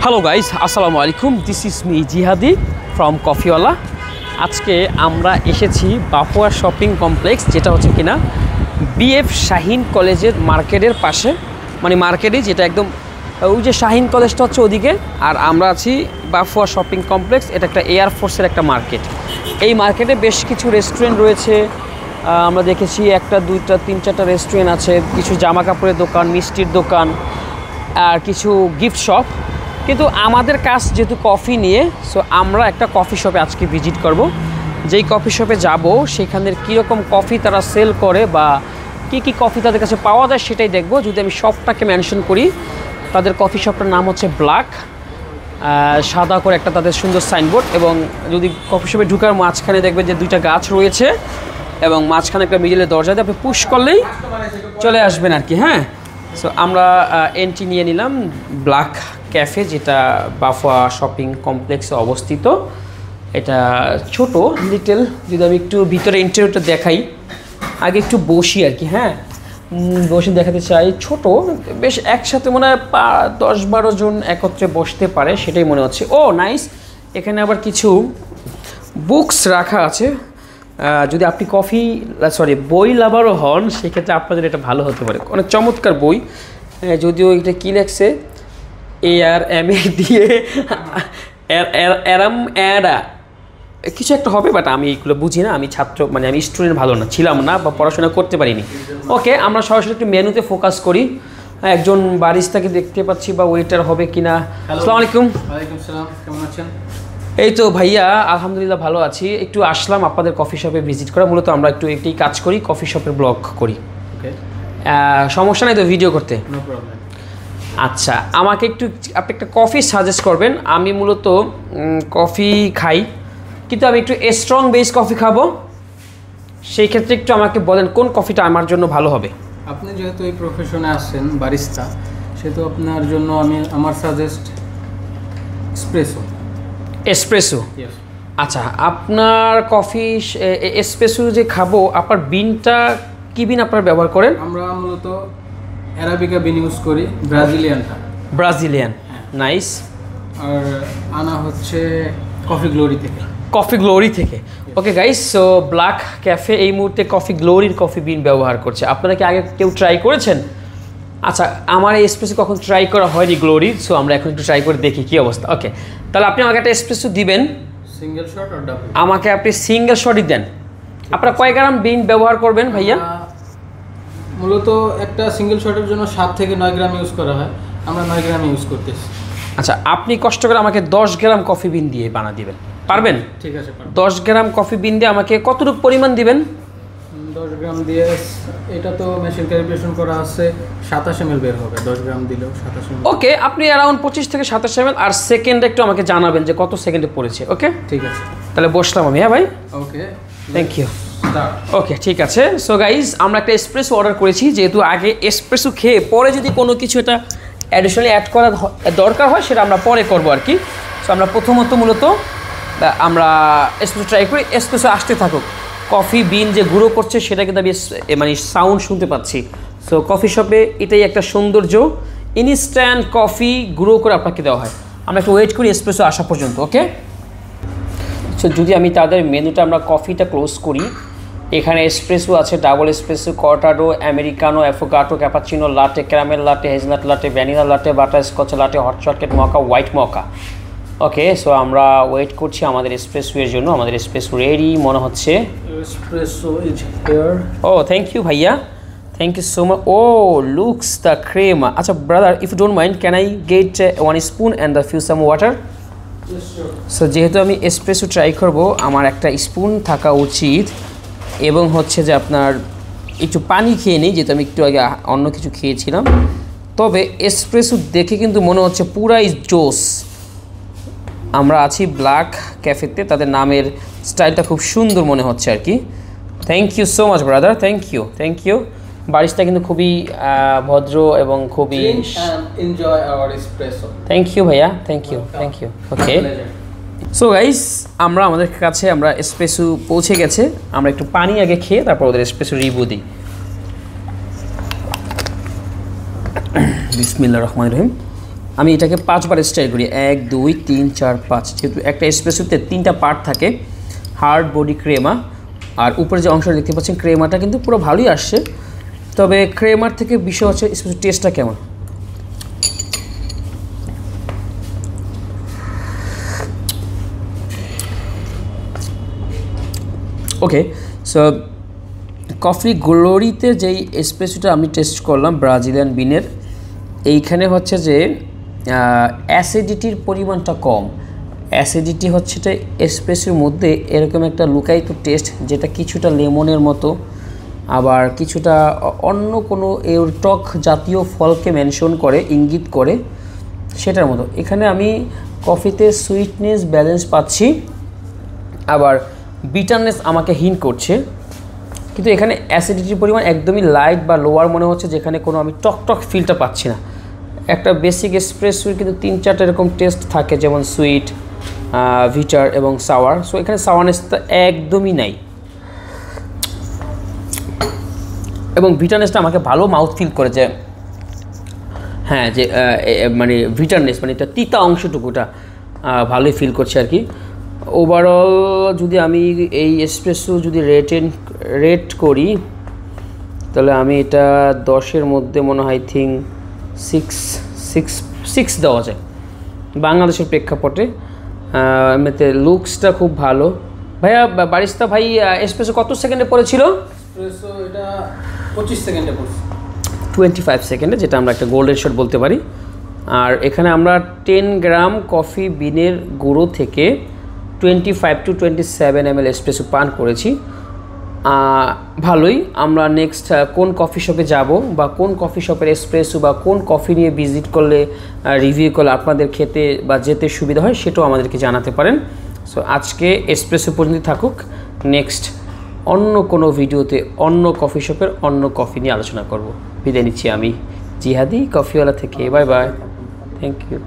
Hello guys, আসসালামু আলাইকুম। This is me জিহাদি ফ্রম কফিওয়ালা। আজকে আমরা এসেছি বাফুয়া শপিং কমপ্লেক্স, যেটা হচ্ছে কিনা বিএফ শাহিন কলেজের মার্কেটের পাশে, মানে মার্কেটে যেটা একদম ওই যে শাহিন কলেজটা হচ্ছে ওদিকে, আর আমরা আছি বাফুয়া শপিং কমপ্লেক্স। এটা একটা এয়ারফোর্সের একটা মার্কেট। এই মার্কেটে বেশ কিছু রেস্টুরেন্ট রয়েছে। আমরা দেখেছি একটা দুইটা তিন চারটা রেস্টুরেন্ট আছে, কিছু জামা কাপড়ের দোকান, মিষ্টির দোকান, আর কিছু গিফট শপ। কিন্তু আমাদের কাজ যেহেতু কফি নিয়ে, সো আমরা একটা কফি শপে আজকে ভিজিট করব। যেই কফি শপে যাব সেখানের কীরকম কফি তারা সেল করে বা কি কফি তাদের কাছে পাওয়া যায় সেটাই দেখব। যদি আমি শপটাকে মেনশন করি, তাদের কফি শপটার নাম হচ্ছে ব্ল্যাক, সাদা করে একটা তাদের সুন্দর সাইনবোর্ড। এবং যদি কফি শপে ঢুকার মাঝখানে দেখবেন যে দুইটা গাছ রয়েছে এবং মাঝখানে একটা মিডিলে দরজা দিয়ে আপনি পুশ করলেই চলে আসবেন আর কি। হ্যাঁ, সো আমরা এন্ট্রি নিয়ে নিলাম ব্ল্যাক ক্যাফে, যেটা বাফুয়া শপিং কমপ্লেক্সে অবস্থিত। এটা ছোট লিটেল। যদি আমি একটু ভিতরে ইন্টেরিয়রটা দেখাই, আগে একটু বসি আর কি। হ্যাঁ, বসে দেখাতে চাই। ছোট, বেশ একসাথে মনে হয় 10-12 জন একত্রে বসতে পারে, সেটাই মনে হচ্ছে। ও নাইস, এখানে আবার কিছু বুকস রাখা আছে। যদি আপনি বই লাভারও হন, সেক্ষেত্রে আপনাদের এটা ভালো হতে পারে। অনেক চমৎকার বই। যদিও এটা কী লেখছে, ARMA দিয়ে অ্যারাম অ্যাডা কিছু একটা হবে, বাট আমি এইগুলো বুঝি না। আমি ছাত্র, মানে আমি স্টুডেন্ট ভালো না, ছিলাম না বা পড়াশোনা করতে পারিনি। ওকে, আমরা সরাসরি একটু মেনুতে ফোকাস করি। একজন বারিস্তাকে দেখতে পাচ্ছি, বা ওয়েটার হবে কিনা। আসসালামু আলাইকুম। ওয়ালাইকুম সালাম, কেমন আছেন? এই তো ভাইয়া, আলহামদুলিল্লাহ ভালো আছি। একটু আসলাম আপনাদের কফি শপে ভিজিট করা। মূলত আমরা একটু একটি কাজ করি, কফি শপের ব্লগ করি। ওকে, সমস্যা নাই তো ভিডিও করতে? No problem. আচ্ছা, আমাকে একটু আপনি একটা কফি সাজেস্ট করবেন। আমি মূলত কফি খাই, কিন্তু আমি একটু স্ট্রং বেস কফি খাবো। সেই ক্ষেত্রে একটু আমাকে বলেন কোন কফিটা আমার জন্য ভালো হবে। আপনি যেহেতু এই প্রফেশনে আসছেন বারিস্তা, সেহেতু আপনার জন্য আমার সাজেস্ট এসপ্রেসো। এসপ্রেসো? আচ্ছা, আপনার কফি এসপ্রেসো যে খাবো, আপনার বিনটা কি বিন আপনারা ব্যবহার করেন? আমরা মূলত অ্যারাবিকা বিন ইউজ করি, ব্রাজিলিয়ানটা। Brazilian, nice. আর আনা হচ্ছে কফি গ্লোরি থেকে। কফি গ্লোরি থেকে। Okay guys, so black cafe এই মুহূর্তে কফি গ্লোরির কফি বিন ব্যবহার করছে। আপনারা কি আগে কেউ ট্রাই করেছেন? আচ্ছা, আমার এই এসপ্রেসো কখন ট্রাই করা হয়নি গ্লোরি, সো আমরা এখন একটু ট্রাই করে দেখি কী অবস্থা। ওকে, তাহলে আপনি আমাকে একটা এসপ্রেসো দিবেন। সিঙ্গেল শট আর ডাবল? আমাকে আপনি সিঙ্গেল শটই দেন। আপনারা কয় গ্রাম বিন ব্যবহার করবেন ভাইয়া? মূলত একটা সিঙ্গেল শটের জন্য 7 থেকে 9 গ্রাম ইউজ করা হয়, আমরা 9 গ্রাম ইউজ করতেছি। আচ্ছা, আপনি কষ্ট করে আমাকে 10 গ্রাম কফি বিন দিয়ে বানা দিবেন, পারবেন? ঠিক আছে, 10 গ্রাম কফি বিন দিয়ে আমাকে কতটুকু পরিমাণ দিবেন? 10 গ্রাম দিয়ে, এটা তো মেশিন ক্যালিব্রেশন করা আছে, 27 ml বের হবে। 10 গ্রাম দিলেও 27 ml। ওকে, আপনি অ্যারাউন্ড 25 থেকে 27 ml। আর সেকেন্ডে একটু আমাকে জানাবেন যে কত সেকেন্ডে পড়েছে। ওকে, ঠিক আছে, তাহলে বসলাম আমি। হ্যাঁ ভাই, ওকে, থ্যাংক ইউ। ওকে, ঠিক আছে। সো গাইজ, আমরা একটা এসপ্রেসো অর্ডার করেছি। যেহেতু আগে এসপ্রেসো খেয়ে পরে যদি কোনো কিছু এটা অ্যাডিশনালি অ্যাড করা দরকার হয়, সেটা আমরা পরে করবো আর কি। সো আমরা প্রথমত মূলত আমরা এসপ্রেসো ট্রাই করি। এসপ্রেসো আসতে থাকুক। কফি বিন যে গুঁড়ো করছে সেটা কিন্তু আমি মানে সাউন্ড শুনতে পাচ্ছি। সো কফি শপে এটাই একটা সৌন্দর্য, ইনস্ট্যান্ট কফি গুঁড়ো করে আপনাকে দেওয়া হয়। আমরা একটু ওয়েট করি এসপ্রেসো আসা পর্যন্ত। ওকে, সো যদি আমি তাদের মেনুটা, আমরা কফিটা ক্লোজ করি, এখানে এসপ্রেসো আছে, double espresso, cortado, americano, affogato, cappuccino, latte, caramel latte, hazelnut latte, vanilla latte, butterscotch latte, hot chocolate mocha, white mocha. Okay, so আমরা ওয়েট করছি আমাদের এসপ্রেসো এর জন্য। আমাদের এসপ্রেসো রেডি মনে হচ্ছে। Espresso is here. Oh thank you ভাইয়া, thank you so much. Oh looks the cream. আচ্ছা brother, if you don't mind, can I get 1 spoon and the few some water? So যেহেতু আমি espresso try করব, আমার একটা spoon থাকা উচিত। এবং হচ্ছে যে আপনার একটু পানি খেয়ে নিই, যেহেতু আমি একটু আগে অন্য কিছু খেয়েছিলাম। তবে এসপ্রেসো দেখে কিন্তু মনে হচ্ছে পুরাই জোস। আমরা আছি ব্ল্যাক ক্যাফেতে, তাদের নামের স্টাইলটা খুব সুন্দর মনে হচ্ছে আর কি। Thank you so much brother, thank you, thank you. Barista কিন্তু খুবই ভদ্র এবং খুবই। Enjoy our espresso. Thank you ভাইয়া, thank you, thank you. Okay, so guys, আমাদের কাছে আমরা এসপ্রেসো পৌঁছে গেছে। আমরা একটু পানি আগে খেয়ে তারপর ওদের এসপ্রেসো রিভিউ দিই। বিসমিল্লাহির রহমানির রহিম। আমি এটাকে 5 বার স্টাইল করি, 1 2 3 4 5, যেহেতু একটা এসপ্রেসোতে 3টা পার্ট থাকে, হার্ড বডি ক্রেমা, আর উপরে যে অংশটা দেখতে পাচ্ছেন ক্রেমাটা কিন্তু পুরো ভালোই আসছে। তবে ক্রেমার থেকে বিষয় হচ্ছে এসপ্রেসো টেস্টটা কেমন। ওকে, সো কফি গ্লোরিতে যেই এসপ্রেসোটা আমি টেস্ট করলাম ব্রাজিলিয়ান বিনের, এইখানে হচ্ছে যে অ্যাসিডিটির পরিমাণটা কম। অ্যাসিডিটি হচ্ছে যে এসপ্রেসোর মধ্যে এরকম একটা লুকায়িত টেস্ট, যেটা কিছুটা লেমনের মতো, আবার কিছুটা অন্য কোনো এর টক জাতীয় ফলকে মেনশন করে, ইঙ্গিত করে, সেটার মতো। এখানে আমি কফিতে সুইটনেস ব্যালেন্স পাচ্ছি, আবার বিটারনেস আমাকে হিন্ট করছে, কিন্তু এখানে অ্যাসিডিটির পরিমাণ একদমই লাইট বা লোয়ার মনে হচ্ছে, যেখানে কোনো আমি টক ফিলটা পাচ্ছি না। একটা বেসিক এসপ্রেসোর কিন্তু 3-4টা এরকম টেস্ট থাকে, যেমন সুইট, ভিটার এবং সাওয়ার। সো এখানে সাওয়ারনেসটা একদমই নাই, এবং ভিটারনেসটা আমাকে ভালো মাউথ ফিল করে, যে হ্যাঁ যে মানে ভিটারনেস মানে এটা তিতা অংশটুকুটা ভালোই ফিল করছে আর কি। ওভারঅল যদি আমি এই এসপ্রেসো যদি রেট করি, তাহলে আমি এটা 10-এর মধ্যে মনে হয় থিঙ্ক 6 দেওয়া যায় বাংলাদেশের প্রেক্ষাপটে। এমনিতে লুকসটা খুব ভালো। ভাইয়া বারিস্তা ভাই, এসপ্রেসো কত সেকেন্ডে পড়েছিল? এসপ্রেসো এটা 25 সেকেন্ডে পড়ছে, 25 সেকেন্ডে, যেটা আমরা একটা গোল্ডেন শট বলতে পারি। আর এখানে আমরা 10 গ্রাম কফি বিনের গুঁড়ো থেকে 25 to 27 ml এসপ্রেসো পান করেছি। ভালোই। আমরা নেক্সট কোন কফি শপে যাব, বা কোন কফি শপের এসপ্রেসো বা কোন কফি নিয়ে ভিজিট করলে, রিভিউ করলে আপনাদের খেতে বা যেতে সুবিধা হয়, সেটাও আমাদেরকে জানাতে পারেন। সো আজকে এসপ্রেসো পর্যন্ত থাকুক, নেক্সট অন্য কোনো ভিডিওতে অন্য কফি শপের অন্য কফি নিয়ে আলোচনা করব। বিদায় নিচ্ছি আমি জিহাদি কফিওয়ালা থেকে। Bye bye, thank you.